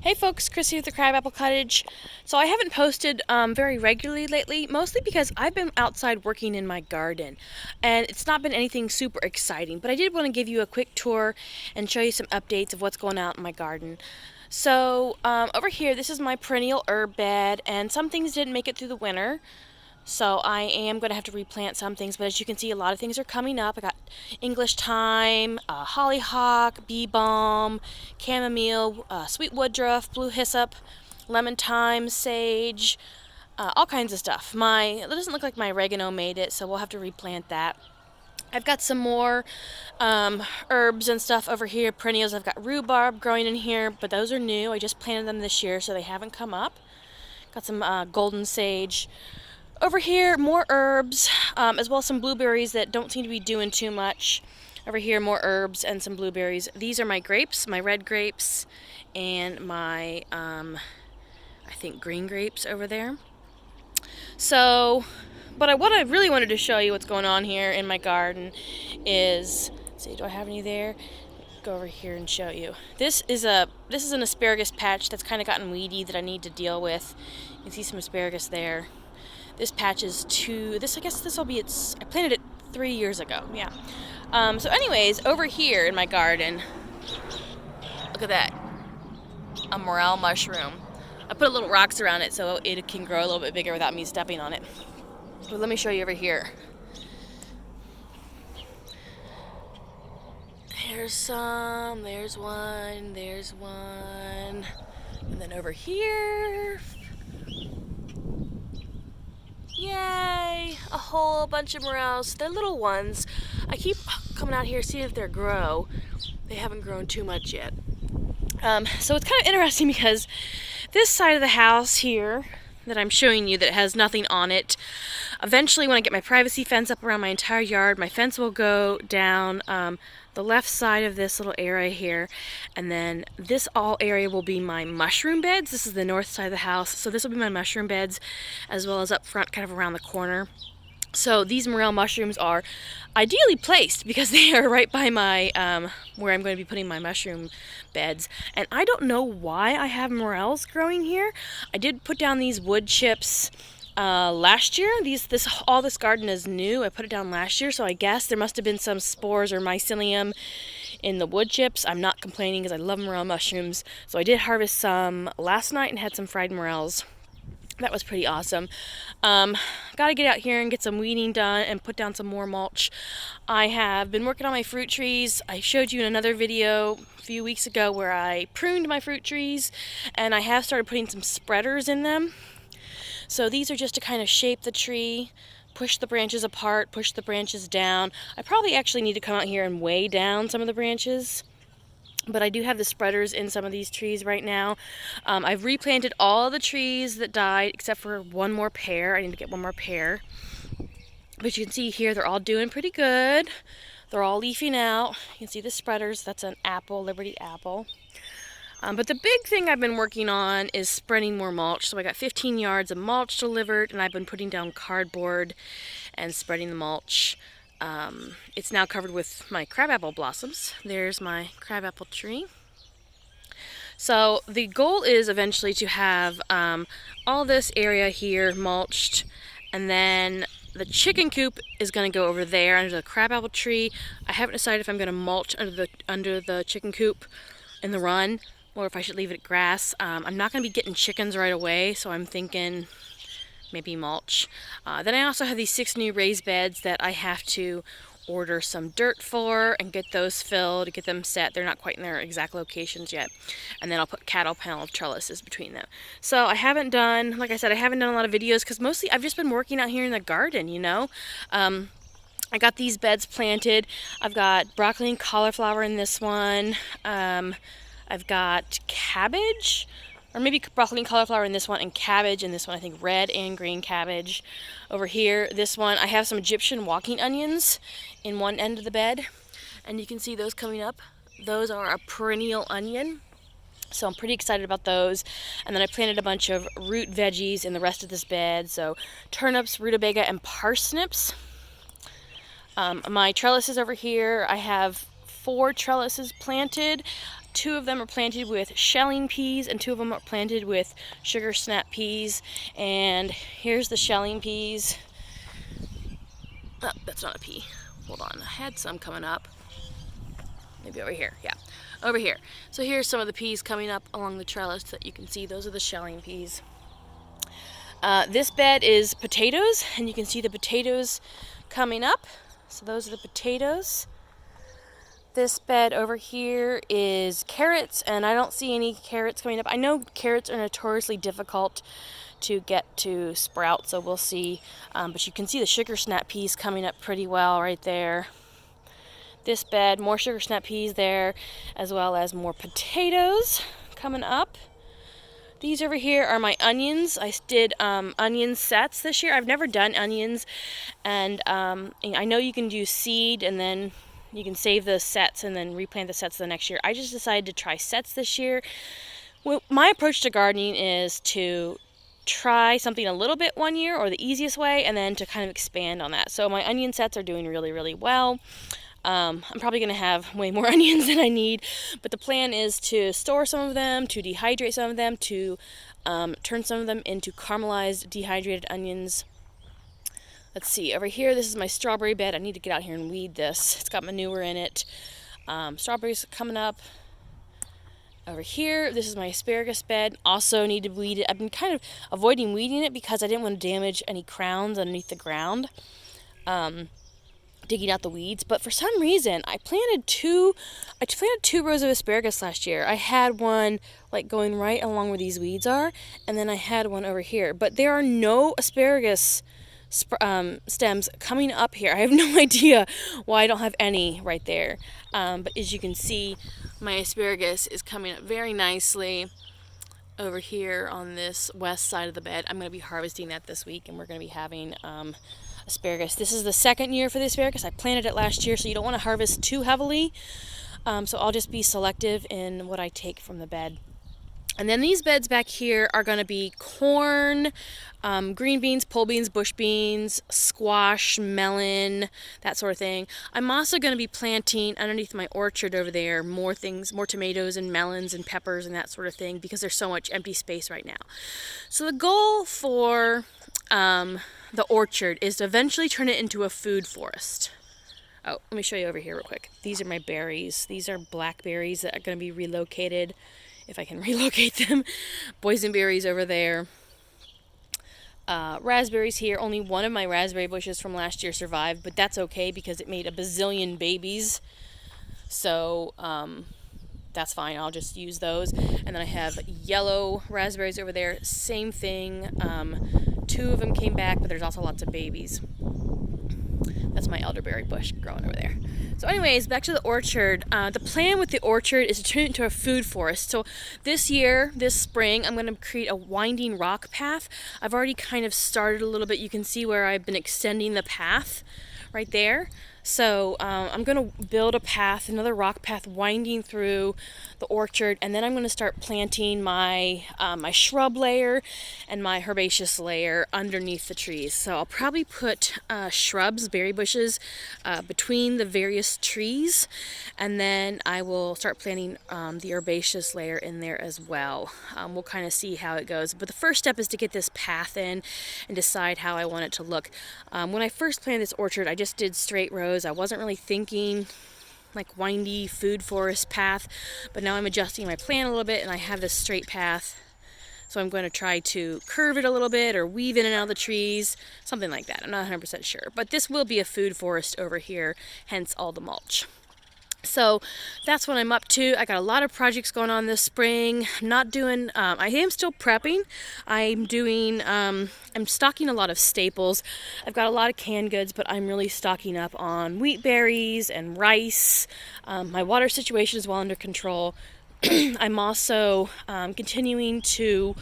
Hey folks, Chrissy with the Crabapple Cottage. So I haven't posted very regularly lately, mostly because I've been outside working in my garden, and it's not been anything super exciting, but I did want to give you a quick tour and show you some updates of what's going on in my garden. So over here, this is my perennial herb bed, and some things didn't make it through the winter. So I am going to have to replant some things, but as you can see, a lot of things are coming up. I got English thyme, hollyhock, bee balm, chamomile, sweet woodruff, blue hyssop, lemon thyme, sage, all kinds of stuff. It doesn't look like my oregano made it, so we'll have to replant that. I've got some more herbs and stuff over here, perennials. I've got rhubarb growing in here, but those are new. I just planted them this year, so they haven't come up. Got some golden sage. Over here, more herbs, as well as some blueberries that don't seem to be doing too much. Over here, more herbs and some blueberries. These are my grapes, my red grapes, and my, I think, green grapes over there. So, but what I really wanted to show you what's going on here in my garden is, let's see, do I have any there? Go over here and show you. This is an asparagus patch that's kind of gotten weedy that I need to deal with. You can see some asparagus there. This patch is I guess this will be I planted it 3 years ago, yeah. So anyways, over here in my garden, look at that, a morel mushroom. I put little rocks around it so it can grow a little bit bigger without me stepping on it. But let me show you over here. There's some, there's one, and then over here, yay! A whole bunch of morels. They're little ones. I keep coming out here seeing if they grow. They haven't grown too much yet. So it's kind of interesting because this side of the house here that I'm showing you that has nothing on it, eventually when I get my privacy fence up around my entire yard, my fence will go down the left side of this little area here, and then this all area will be my mushroom beds. This is the north side of the house, so this will be my mushroom beds, as well as up front kind of around the corner. So these morel mushrooms are ideally placed because they are right by my where I'm going to be putting my mushroom beds. And I don't know why I have morels growing here. I did put down these wood chips last year. All this garden is new. I put it down last year, so I guess there must have been some spores or mycelium in the wood chips. I'm not complaining because I love morel mushrooms. So I did harvest some last night and had some fried morels. That was pretty awesome. Got to get out here and get some weeding done and put down some more mulch. I have been working on my fruit trees. I showed you in another video a few weeks ago where I pruned my fruit trees, and I have started putting some spreaders in them. So these are just to kind of shape the tree, push the branches apart, push the branches down. I probably actually need to come out here and weigh down some of the branches. But I do have the spreaders in some of these trees right now. I've replanted all the trees that died except for one more pair. I need to get one more pair. But you can see here they're all doing pretty good. They're all leafing out. You can see the spreaders. That's an apple, Liberty apple. But the big thing I've been working on is spreading more mulch. So I got 15 yards of mulch delivered, and I've been putting down cardboard and spreading the mulch. It's now covered with my crabapple blossoms. There's my crabapple tree. So the goal is eventually to have all this area here mulched, and then the chicken coop is going to go over there under the crabapple tree. I haven't decided if I'm going to mulch under the chicken coop in the run, or if I should leave it grass. I'm not going to be getting chickens right away, so I'm thinking maybe mulch. Then I also have these 6 new raised beds that I have to order some dirt for and get those filled, get them set. They're not quite in their exact locations yet. And then I'll put cattle panel trellises between them. So I haven't done, like I said, I haven't done a lot of videos because mostly I've just been working out here in the garden, you know. I got these beds planted. I've got broccoli and cauliflower in this one. I've got cabbage, or maybe broccoli and cauliflower in this one, and cabbage in this one. I think red and green cabbage. Over here, this one, I have some Egyptian walking onions in one end of the bed. And you can see those coming up. Those are a perennial onion. So I'm pretty excited about those. And then I planted a bunch of root veggies in the rest of this bed. So turnips, rutabaga, and parsnips. My trellises over here, I have 4 trellises planted. 2 of them are planted with shelling peas, and 2 of them are planted with sugar snap peas. And here's the shelling peas. Oh, that's not a pea. Hold on, I had some coming up. Maybe over here, yeah, over here. So here's some of the peas coming up along the trellis that you can see. Those are the shelling peas. This bed is potatoes, and you can see the potatoes coming up. So those are the potatoes. This bed over here is carrots, and I don't see any carrots coming up. I know carrots are notoriously difficult to get to sprout, so we'll see. But you can see the sugar snap peas coming up pretty well right there. This bed, more sugar snap peas there, as well as more potatoes coming up. These over here are my onions. I did onion sets this year. I've never done onions, and I know you can do seed and then you can save the sets and then replant the sets the next year. I just decided to try sets this year. Well, my approach to gardening is to try something a little bit one year, or the easiest way, and then to kind of expand on that. So my onion sets are doing really, really well. I'm probably going to have way more onions than I need, but the plan is to store some of them, to dehydrate some of them, to turn some of them into caramelized dehydrated onions. Let's see, over here, this is my strawberry bed. I need to get out here and weed this. It's got manure in it. Strawberries coming up. Over here, this is my asparagus bed. Also need to weed it. I've been kind of avoiding weeding it because I didn't want to damage any crowns underneath the ground, digging out the weeds. But for some reason, I planted two rows of asparagus last year. I had one like going right along where these weeds are, and then I had one over here. But there are no asparagus stems coming up here. I have no idea why I don't have any right there. But as you can see, my asparagus is coming up very nicely over here on this west side of the bed. I'm going to be harvesting that this week, and we're going to be having asparagus. This is the second year for the asparagus. I planted it last year, so you don't want to harvest too heavily. So I'll just be selective in what I take from the bed. And then these beds back here are going to be corn, green beans, pole beans, bush beans, squash, melon, that sort of thing. I'm also going to be planting underneath my orchard over there more things, more tomatoes and melons and peppers and that sort of thing, because there's so much empty space right now. So the goal for the orchard is to eventually turn it into a food forest. Oh, let me show you over here real quick. These are my berries. These are blackberries that are going to be relocated, if I can relocate them. Boysenberries over there. Raspberries here. Only one of my raspberry bushes from last year survived, but that's okay because it made a bazillion babies. So that's fine. I'll just use those. And then I have yellow raspberries over there. Same thing. 2 of them came back, but there's also lots of babies. That's my elderberry bush growing over there. So anyways, back to the orchard. The plan with the orchard is to turn it into a food forest. So this year, this spring, I'm going to create a winding rock path. I've already kind of started a little bit. You can see where I've been extending the path right there. So I'm going to build a path, another rock path winding through the orchard, and then I'm going to start planting my my shrub layer and my herbaceous layer underneath the trees. So I'll probably put shrubs, berry bushes, between the various trees, and then I will start planting the herbaceous layer in there as well. We'll kind of see how it goes. But the first step is to get this path in and decide how I want it to look. When I first planted this orchard, I just did straight rows. I wasn't really thinking like windy food forest path, but now I'm adjusting my plan a little bit and I have this straight path. So I'm going to try to curve it a little bit or weave in and out of the trees, something like that. I'm not 100% sure, but this will be a food forest over here, hence all the mulch. So that's what I'm up to. I got a lot of projects going on this spring. Not doing, I am still prepping. I'm stocking a lot of staples. I've got a lot of canned goods, but I'm really stocking up on wheat berries and rice. My water situation is well under control. I'm also continuing to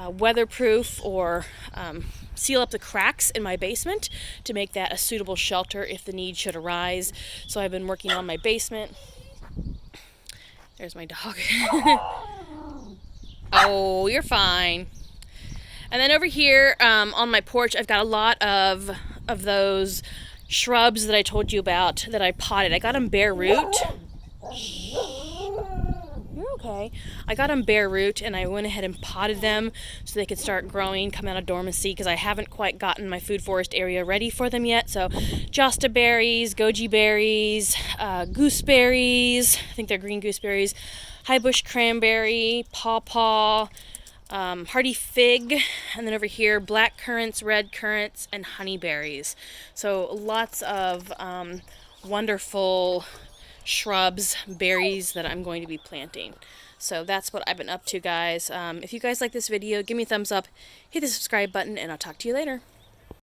weatherproof or seal up the cracks in my basement to make that a suitable shelter if the need should arise. So I've been working on my basement. There's my dog. Oh, you're fine. And then over here on my porch, I've got a lot of those shrubs that I told you about that I potted. I got them bare root. okay. I got them bare root, and I went ahead and potted them so they could start growing, come out of dormancy, because I haven't quite gotten my food forest area ready for them yet. So josta berries, goji berries, gooseberries, I think they're green gooseberries, high bush cranberry, pawpaw, hardy fig, and then over here black currants, red currants, and honeyberries. So lots of wonderful shrubs, berries that I'm going to be planting. So that's what I've been up to, guys. If you guys like this video, give me a thumbs up, hit the subscribe button, and I'll talk to you later.